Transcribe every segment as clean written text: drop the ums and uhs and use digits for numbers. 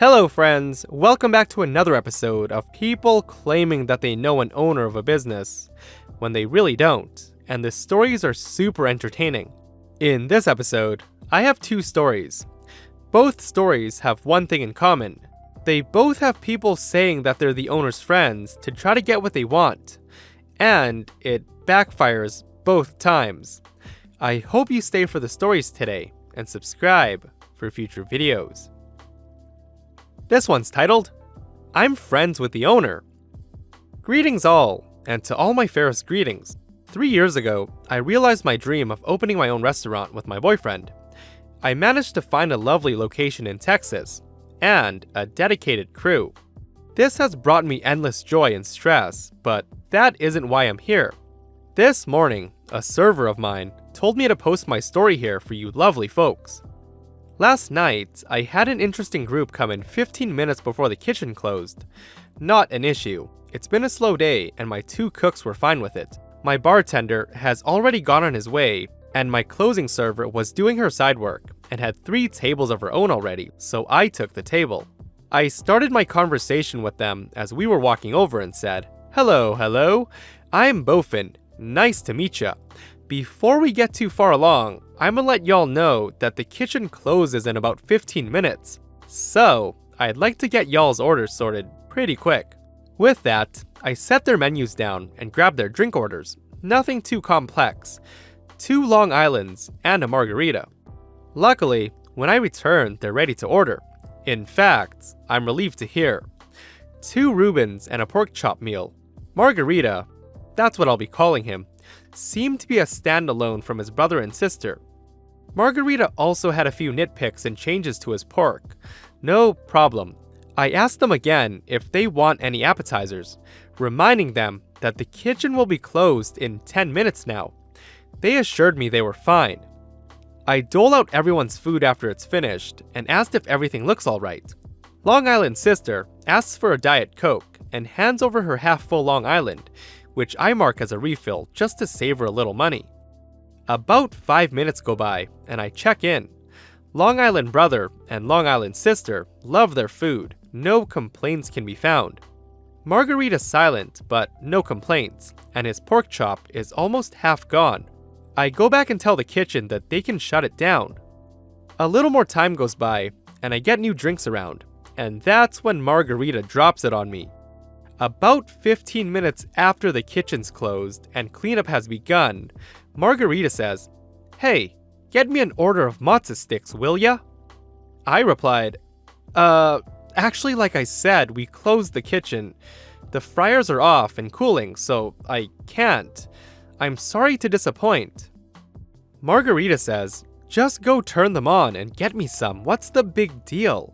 Hello friends, welcome back to another episode of people claiming that they know an owner of a business when they really don't, and the stories are super entertaining. In this episode, I have two stories. Both stories have one thing in common. They both have people saying that they're the owner's friends to try to get what they want, and it backfires both times. I hope you stay for the stories today and subscribe for future videos. This one's titled, I'm Friends with the Owner. Greetings all, and to all my fairest greetings. 3 years ago, I realized my dream of opening my own restaurant with my boyfriend. I managed to find a lovely location in Texas, and a dedicated crew. This has brought me endless joy and stress, but that isn't why I'm here. This morning, a server of mine told me to post my story here for you lovely folks. Last night, I had an interesting group come in 15 minutes before the kitchen closed. Not an issue. It's been a slow day and my two cooks were fine with it. My bartender has already gone on his way, and my closing server was doing her side work and had 3 tables of her own already, so I took the table. I started my conversation with them as we were walking over and said, Hello, I'm Bofin. Nice to meet ya. Before we get too far along, I'ma let y'all know that the kitchen closes in about 15 minutes. So, I'd like to get y'all's orders sorted pretty quick. With that, I set their menus down and grabbed their drink orders. Nothing too complex. 2 Long Islands and a margarita. Luckily, when I returned, they're ready to order. In fact, I'm relieved to hear. 2 Reubens and a pork chop meal. Margarita, that's what I'll be calling him, seemed to be a standalone from his brother and sister. Margarita also had a few nitpicks and changes to his pork. No problem. I asked them again if they want any appetizers, reminding them that the kitchen will be closed in 10 minutes now. They assured me they were fine. I dole out everyone's food after it's finished and asked if everything looks alright. Long Island's sister asks for a Diet Coke and hands over her half-full Long Island, which I mark as a refill just to save her a little money. About 5 minutes go by, and I check in. Long Island brother and Long Island sister love their food. No complaints can be found. Margarita's silent, but no complaints, and his pork chop is almost half gone. I go back and tell the kitchen that they can shut it down. A little more time goes by, and I get new drinks around, and that's when Margarita drops it on me. About 15 minutes after the kitchen's closed and cleanup has begun, Margarita says, Hey, get me an order of matzo sticks, will ya? I replied, actually like I said, we closed the kitchen. The fryers are off and cooling, so I can't. I'm sorry to disappoint. Margarita says, Just go turn them on and get me some. What's the big deal?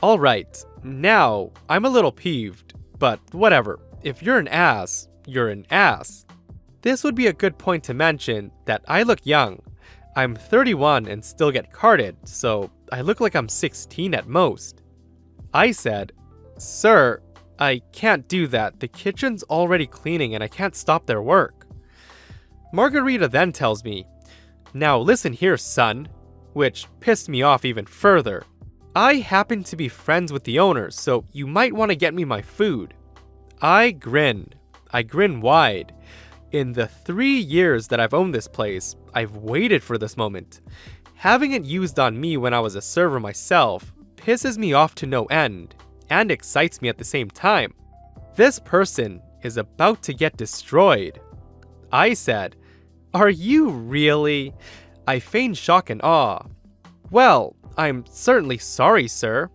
Alright, now I'm a little peeved. But whatever, if you're an ass, you're an ass. This would be a good point to mention that I look young. I'm 31 and still get carded, so I look like I'm 16 at most. I said, Sir, I can't do that. The kitchen's already cleaning and I can't stop their work. Margarita then tells me, Now listen here, son, which pissed me off even further. I happen to be friends with the owner, so you might want to get me my food. I grin. I grin wide. In the 3 years that I've owned this place, I've waited for this moment. Having it used on me when I was a server myself pisses me off to no end, and excites me at the same time. This person is about to get destroyed. I said, Are you really? I feigned shock and awe. Well, I'm certainly sorry, sir.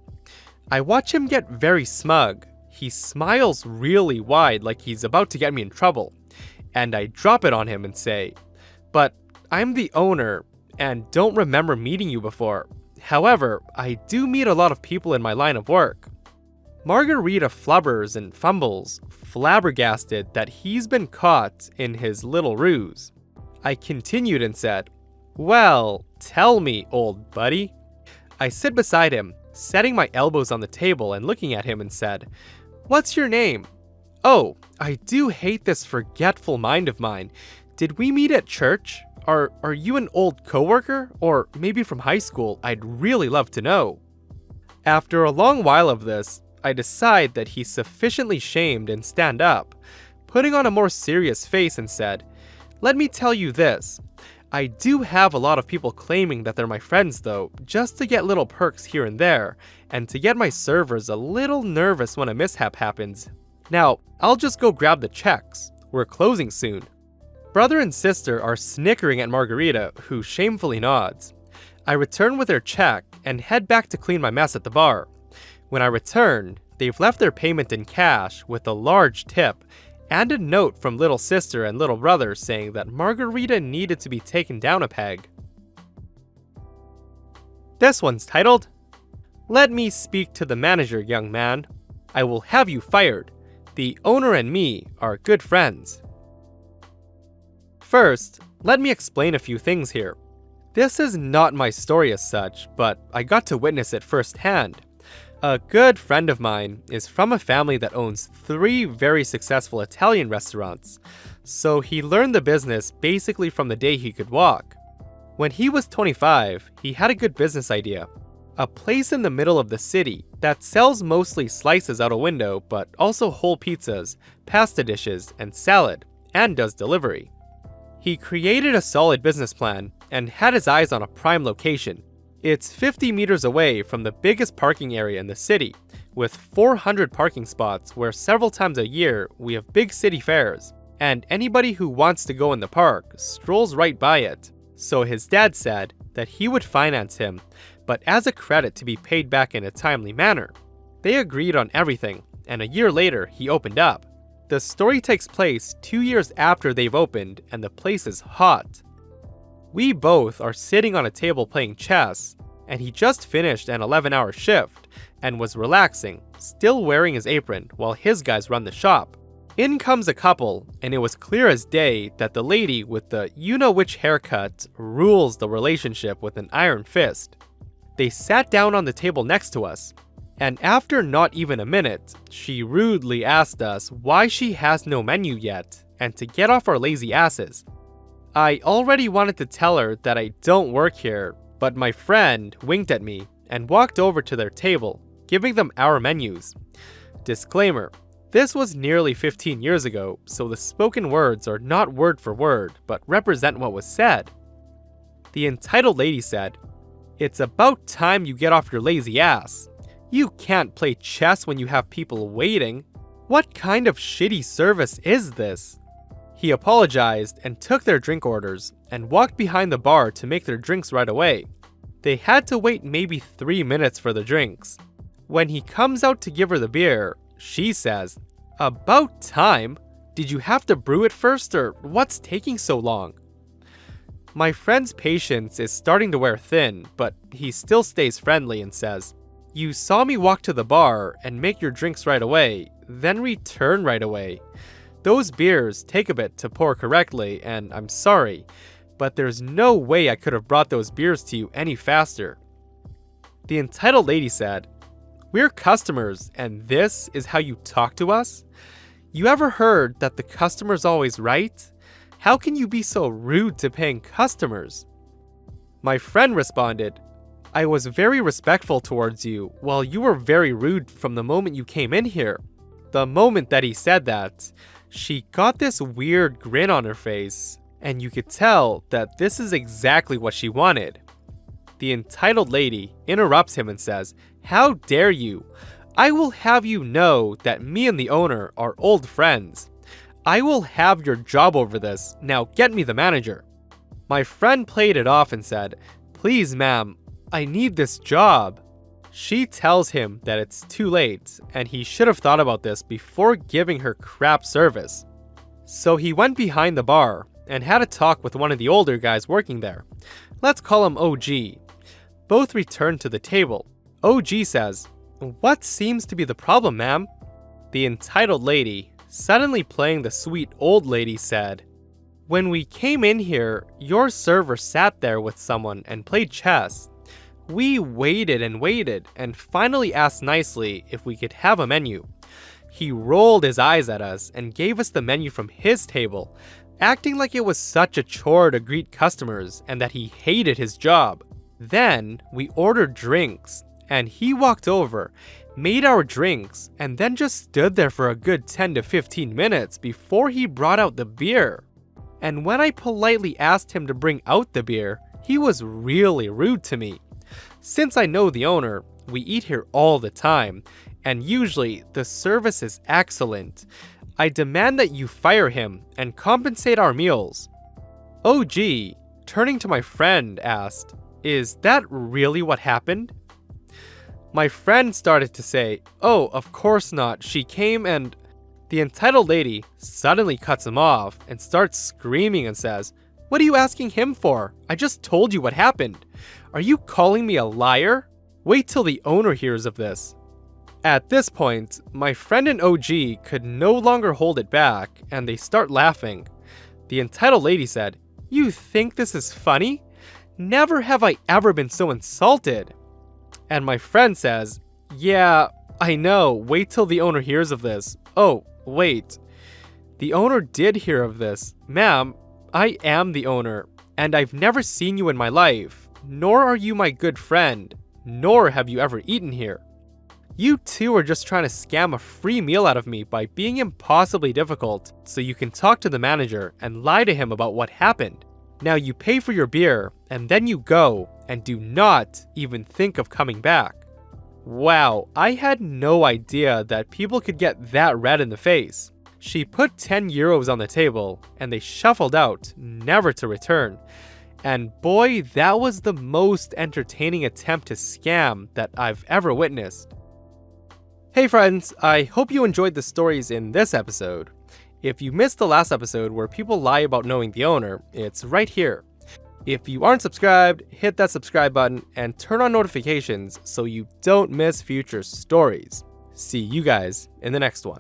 I watch him get very smug. He smiles really wide like he's about to get me in trouble. And I drop it on him and say, But I'm the owner and don't remember meeting you before. However, I do meet a lot of people in my line of work. Margarita flubbers and fumbles, flabbergasted that he's been caught in his little ruse. I continued and said, Well, tell me, old buddy. I sit beside him, setting my elbows on the table and looking at him and said, What's your name? Oh, I do hate this forgetful mind of mine. Did we meet at church? Are you an old coworker? Or maybe from high school? I'd really love to know. After a long while of this, I decide that he's sufficiently shamed and stand up, putting on a more serious face and said, "Let me tell you this. I do have a lot of people claiming that they're my friends though, just to get little perks here and there, and to get my servers a little nervous when a mishap happens. Now, I'll just go grab the checks. We're closing soon." Brother and sister are snickering at Margarita, who shamefully nods. I return with their check and head back to clean my mess at the bar. When I return, they've left their payment in cash with a large tip and a note from little sister and little brother saying that Margarita needed to be taken down a peg. This one's titled, "Let me speak to the manager, young man. I will have you fired. The owner and me are good friends." First, let me explain a few things here. This is not my story as such, but I got to witness it firsthand. A good friend of mine is from a family that owns 3 very successful Italian restaurants, so he learned the business basically from the day he could walk. When he was 25, he had a good business idea. A place in the middle of the city that sells mostly slices out a window, but also whole pizzas, pasta dishes, and salad, and does delivery. He created a solid business plan and had his eyes on a prime location. It's 50 meters away from the biggest parking area in the city, with 400 parking spots where several times a year we have big city fairs, and anybody who wants to go in the park strolls right by it. So his dad said that he would finance him, but as a credit to be paid back in a timely manner. They agreed on everything, and a year later he opened up. The story takes place 2 years after they've opened, and the place is hot. We both are sitting on a table playing chess, and he just finished an 11-hour shift and was relaxing, still wearing his apron while his guys run the shop. In comes a couple, and it was clear as day that the lady with the you-know-which haircut rules the relationship with an iron fist. They sat down on the table next to us, and after not even a minute, she rudely asked us why she has no menu yet and to get off our lazy asses. I already wanted to tell her that I don't work here, but my friend winked at me and walked over to their table, giving them our menus. Disclaimer: this was nearly 15 years ago, so the spoken words are not word for word, but represent what was said. The entitled lady said, "It's about time you get off your lazy ass. You can't play chess when you have people waiting. What kind of shitty service is this?" He apologized and took their drink orders and walked behind the bar to make their drinks right away. They had to wait maybe 3 minutes for the drinks. When he comes out to give her the beer, she says, "About time? Did you have to brew it first, or what's taking so long?" My friend's patience is starting to wear thin, but he still stays friendly and says, "You saw me walk to the bar and make your drinks right away, then return right away. Those beers take a bit to pour correctly, and I'm sorry, but there's no way I could have brought those beers to you any faster." The entitled lady said, "We're customers, and this is how you talk to us? You ever heard that the customer's always right? How can you be so rude to paying customers?" My friend responded, "I was very respectful towards you, while you were very rude from the moment you came in here." The moment that he said that, she got this weird grin on her face, and you could tell that this is exactly what she wanted. The entitled lady interrupts him and says, "How dare you? I will have you know that me and the owner are old friends. I will have your job over this. Now get me the manager." My friend played it off and said, "Please, ma'am, I need this job." She tells him that it's too late, and he should have thought about this before giving her crap service. So he went behind the bar and had a talk with one of the older guys working there. Let's call him OG. Both returned to the table. OG says, "What seems to be the problem, ma'am?" The entitled lady, suddenly playing the sweet old lady, said, "When we came in here, your server sat there with someone and played chess. We waited and finally asked nicely if we could have a menu. He rolled his eyes at us and gave us the menu from his table, acting like it was such a chore to greet customers and that he hated his job. Then we ordered drinks, and he walked over, made our drinks, and then just stood there for a good 10 to 15 minutes before he brought out the beer. And when I politely asked him to bring out the beer, he was really rude to me. Since I know the owner, we eat here all the time, and usually the service is excellent. I demand that you fire him and compensate our meals. OG, turning to my friend, asked, "Is that really what happened?" My friend started to say, "Oh, of course not, she came and..." The entitled lady suddenly cuts him off and starts screaming and says, "What are you asking him for? I just told you what happened. Are you calling me a liar? Wait till the owner hears of this." At this point, my friend and OG could no longer hold it back, and they start laughing. The entitled lady said, "You think this is funny? Never have I ever been so insulted." And my friend says, "Yeah, I know, wait till the owner hears of this. Oh, wait. The owner did hear of this. Ma'am, I am the owner, and I've never seen you in my life, nor are you my good friend, nor have you ever eaten here. You two are just trying to scam a free meal out of me by being impossibly difficult so you can talk to the manager and lie to him about what happened. Now you pay for your beer, and then you go, and do not even think of coming back." Wow, I had no idea that people could get that red in the face. She put 10 euros on the table, and they shuffled out, never to return. And boy, that was the most entertaining attempt to scam that I've ever witnessed. Hey friends, I hope you enjoyed the stories in this episode. If you missed the last episode where people lie about knowing the owner, it's right here. If you aren't subscribed, hit that subscribe button and turn on notifications so you don't miss future stories. See you guys in the next one.